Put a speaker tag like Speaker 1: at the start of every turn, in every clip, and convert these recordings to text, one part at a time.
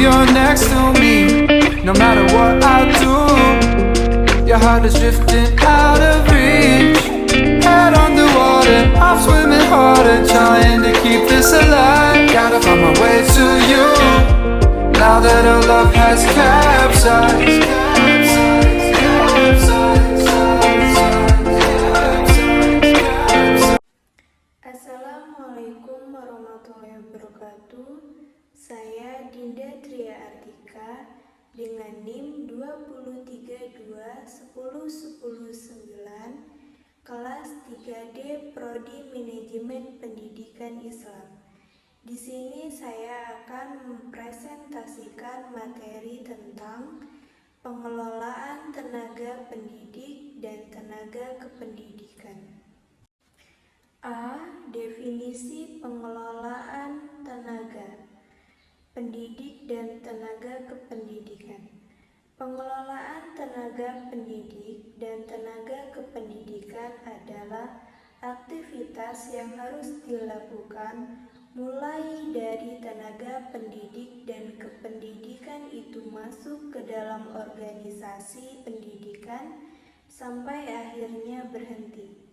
Speaker 1: you're next to me. No matter what I do, your heart is drifting out of reach. Head underwater, I'm swimming harder, trying to keep this alive. Gotta find my way to you, now that our love has capsized.
Speaker 2: Assalamualaikum warahmatullahi wabarakatuh. Saya Dinda Tria Artika dengan NIM 2321109 kelas 3D Prodi Manajemen Pendidikan Islam. Di sini saya akan mempresentasikan materi tentang pengelolaan tenaga pendidik dan tenaga kependidikan. A. Definisi pengelolaan tenaga pendidik dan tenaga kependidikan. Pengelolaan tenaga pendidik dan tenaga kependidikan adalah aktivitas yang harus dilakukan mulai dari tenaga pendidik dan kependidikan itu masuk ke dalam organisasi pendidikan sampai akhirnya berhenti.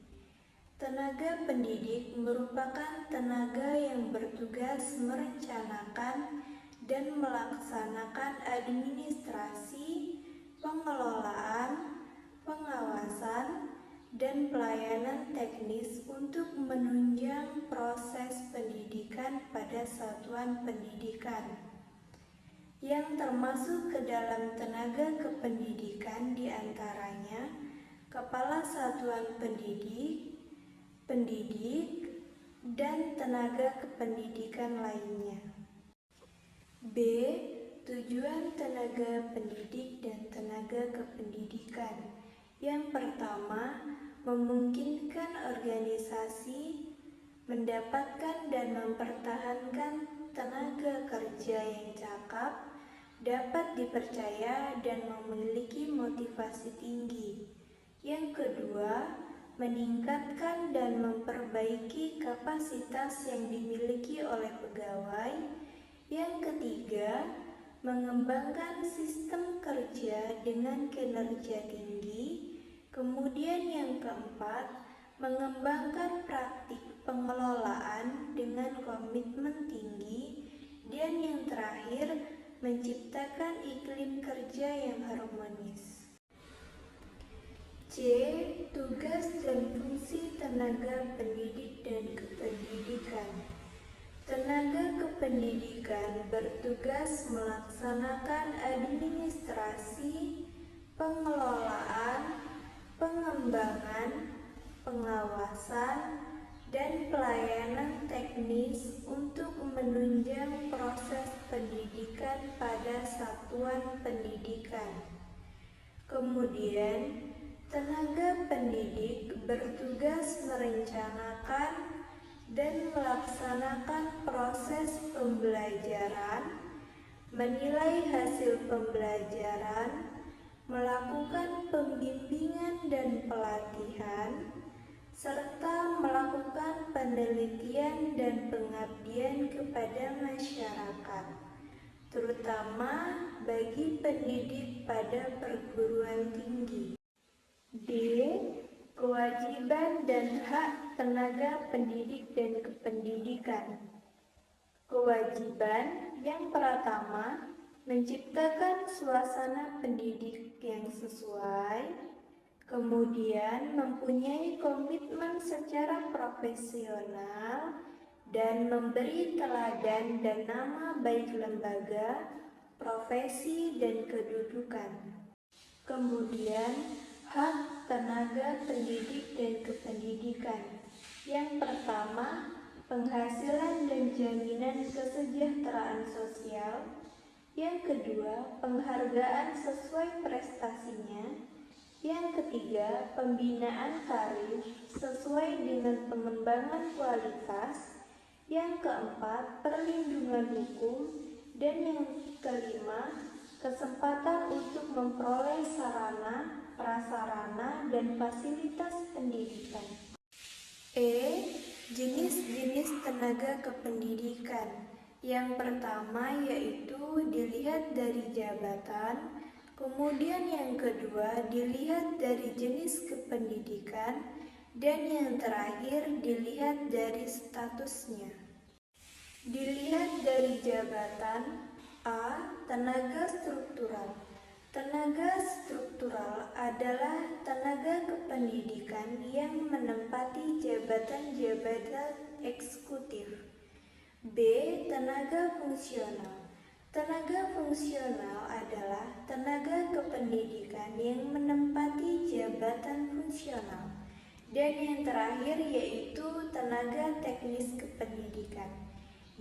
Speaker 2: Tenaga pendidik merupakan tenaga yang bertugas merencanakan dan melaksanakan administrasi, pengelolaan, pengawasan, dan pelayanan teknis untuk menunjang proses pendidikan pada satuan pendidikan. Yang termasuk ke dalam tenaga kependidikan diantaranya kepala satuan pendidik, dan tenaga kependidikan lainnya. B. Tujuan tenaga pendidik dan tenaga kependidikan. Yang pertama, memungkinkan organisasi mendapatkan dan mempertahankan tenaga kerja yang cakap, dapat dipercaya, dan memiliki motivasi tinggi. Yang kedua, meningkatkan dan memperbaiki kapasitas yang dimiliki oleh pegawai. Yang ketiga, mengembangkan sistem kerja dengan kinerja tinggi. Kemudian yang keempat, mengembangkan praktik pengelolaan dengan komitmen tinggi. Dan yang terakhir, menciptakan iklim kerja yang harmonis. C. Tugas dan fungsi tenaga pendidik dan kependidikan. Tenaga kependidikan bertugas melaksanakan administrasi, pengelolaan, pengembangan, pengawasan, dan pelayanan teknis untuk menunjang proses pendidikan pada satuan pendidikan. Kemudian, tenaga pendidik bertugas merencanakan dan melaksanakan proses pembelajaran, menilai hasil pembelajaran, melakukan pembimbingan dan pelatihan, serta melakukan penelitian dan pengabdian kepada masyarakat, terutama bagi pendidik pada perguruan tinggi. D. Kewajiban dan hak tenaga pendidik dan kependidikan. Kewajiban yang pertama, menciptakan suasana pendidik yang sesuai, kemudian mempunyai komitmen secara profesional dan memberi teladan dan nama baik lembaga, profesi, dan kedudukan. Kemudian, hak tenaga pendidik dan kependidikan. Yang pertama, penghasilan dan jaminan kesejahteraan sosial. Yang kedua, penghargaan sesuai prestasinya. Yang ketiga, pembinaan karir sesuai dengan pengembangan kualitas. Yang keempat, perlindungan hukum. Dan yang kelima, kesempatan untuk memperoleh sarana, prasarana, dan fasilitas pendidikan. E. Jenis-jenis tenaga kependidikan. Yang pertama yaitu dilihat dari jabatan, kemudian yang kedua dilihat dari jenis kependidikan, dan yang terakhir dilihat dari statusnya. Dilihat dari jabatan. A. Tenaga struktural. Tenaga struktural adalah tenaga kependidikan yang menempati jabatan-jabatan eksekutif. B. Tenaga fungsional. Tenaga fungsional adalah tenaga kependidikan yang menempati jabatan fungsional. Dan yang terakhir yaitu tenaga teknis kependidikan,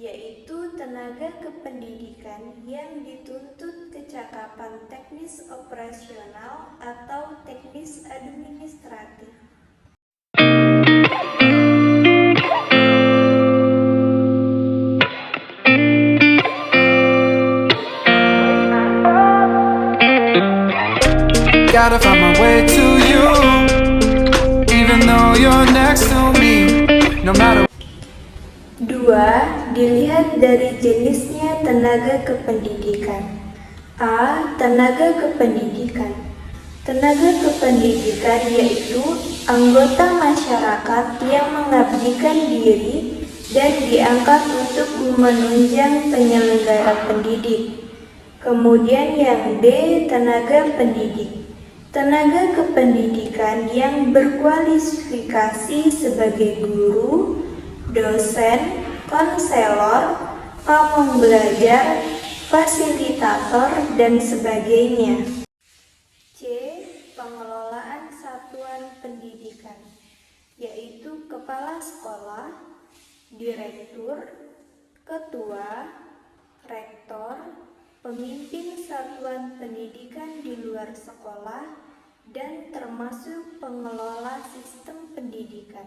Speaker 2: yaitu tenaga kependidikan yang dituntut kecakapan teknis operasional atau teknis administratif.
Speaker 1: Gotta find my way to you, even though you're next to me. No matter.
Speaker 2: 2. Dilihat dari jenisnya tenaga kependidikan. A. Tenaga kependidikan. Tenaga kependidikan yaitu anggota masyarakat yang mengabdikan diri dan diangkat untuk menunjang penyelenggara pendidik. Kemudian yang B. Tenaga pendidik. Tenaga kependidikan yang berkualifikasi sebagai guru, dosen, konselor, pamong belajar, fasilitator, dan sebagainya. C. Pengelolaan satuan pendidikan, yaitu kepala sekolah, direktur, ketua, rektor, pemimpin satuan pendidikan di luar sekolah, dan termasuk pengelola sistem pendidikan.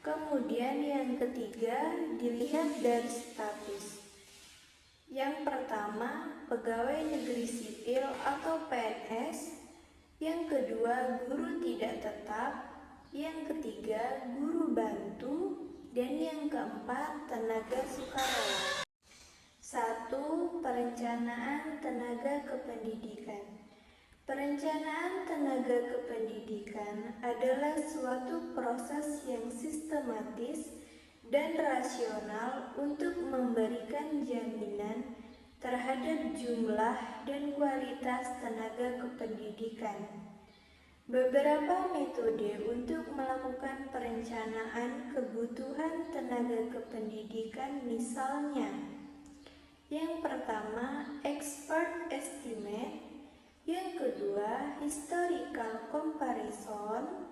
Speaker 2: Kemudian yang ketiga dilihat dari status. Yang pertama, pegawai negeri sipil atau PNS. Yang kedua, guru tidak tetap. Yang ketiga, guru bantu. Dan yang keempat, tenaga sukarela. 1. Perencanaan tenaga kependidikan. Perencanaan tenaga kependidikan adalah suatu proses yang sistematis dan rasional untuk memberikan jaminan terhadap jumlah dan kualitas tenaga kependidikan. Beberapa metode untuk melakukan perencanaan kebutuhan tenaga kependidikan misalnya: yang pertama, expert estimate. Yang kedua, historical comparison.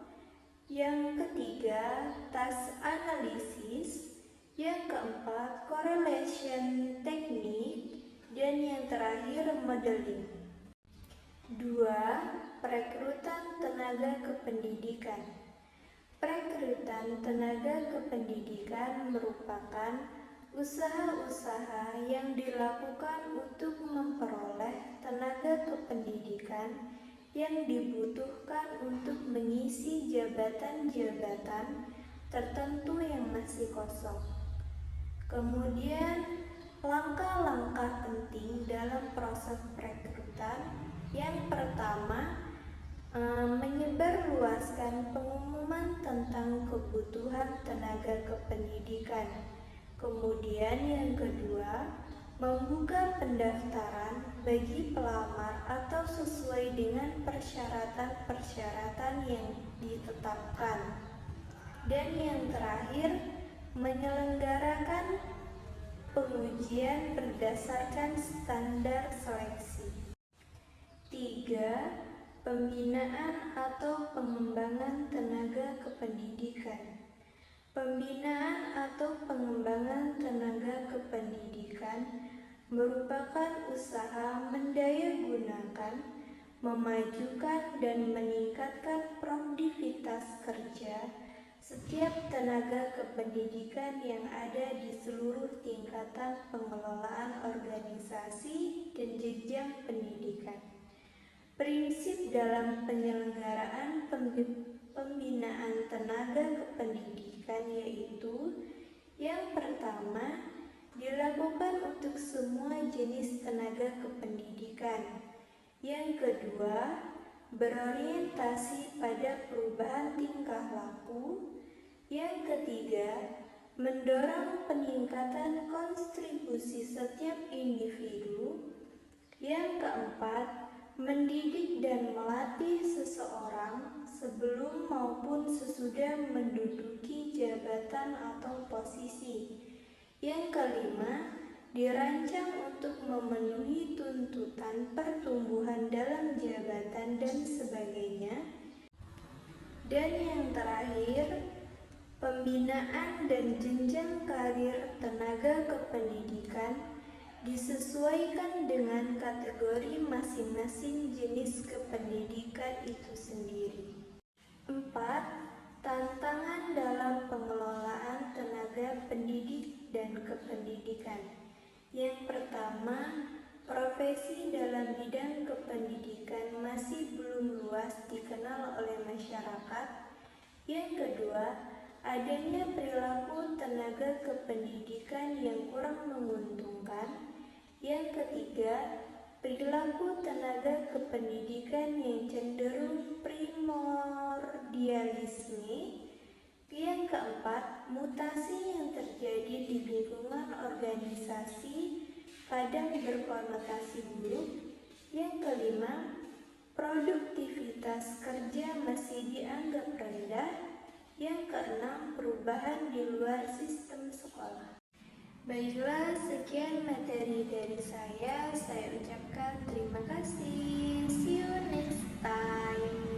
Speaker 2: Yang ketiga, task analysis. Yang keempat, correlation technique. Dan yang terakhir, modeling. 2. Perekrutan tenaga kependidikan. Perekrutan tenaga kependidikan merupakan usaha-usaha yang dilakukan untuk memperoleh tenaga kependidikan yang dibutuhkan untuk mengisi jabatan-jabatan tertentu yang masih kosong. Kemudian, langkah-langkah penting dalam proses perekrutan. Yang pertama, menyebarluaskan pengumuman tentang kebutuhan tenaga kependidikan. Kemudian yang kedua, membuka pendaftaran bagi pelamar atau sesuai dengan persyaratan-persyaratan yang ditetapkan. Dan yang terakhir, menyelenggarakan pengujian berdasarkan standar seleksi. 3. Pembinaan atau pengembangan tenaga kependidikan. Pembinaan atau pengembangan tenaga kependidikan merupakan usaha mendayagunakan, memajukan, dan meningkatkan produktivitas kerja setiap tenaga kependidikan yang ada di seluruh tingkatan pengelolaan organisasi dan jenjang pendidikan. Prinsip dalam penyelenggaraan pembinaan tenaga kependidikan yaitu: yang pertama, dilakukan untuk semua jenis tenaga kependidikan. Yang kedua, berorientasi pada perubahan tingkah laku. Yang ketiga, mendorong peningkatan kontribusi setiap individu. Yang keempat, mendidik dan melatih seseorang sebelum maupun sesudah menduduki jabatan atau posisi. Yang kelima, dirancang untuk memenuhi tuntutan pertumbuhan dalam jabatan dan sebagainya. Dan yang terakhir, pembinaan dan jenjang karir tenaga kependidikan disesuaikan dengan kategori masing-masing jenis kependidikan itu sendiri. 4. Tantangan dalam pengelolaan tenaga pendidik dan kependidikan. Yang pertama, profesi dalam bidang kependidikan masih belum luas dikenal oleh masyarakat. Yang kedua, adanya perilaku tenaga kependidikan yang kurang menguntungkan. Yang ketiga, perilaku tenaga kependidikan yang cenderung primordialisme. Yang keempat, mutasi yang terjadi di lingkungan organisasi kadang berkonotasi buruk. Yang kelima, produktivitas kerja masih dianggap rendah. Yang keenam, perubahan di luar sistem sekolah. Baiklah, sekian materi dari saya ucapkan terima kasih. See you next time.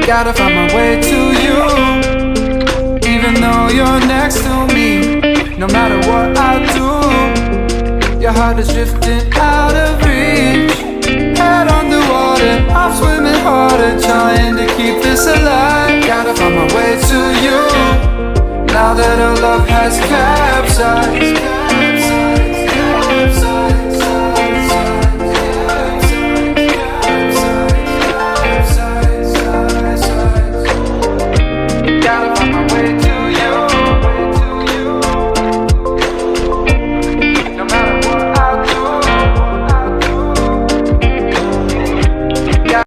Speaker 1: Gotta find my way to you, even though you're next to me. No matter what I do, your heart is drifting out of reach. Head on the water, I'm swimming harder, trying to keep this alive. Gotta find my way to you, now that our love has capsized.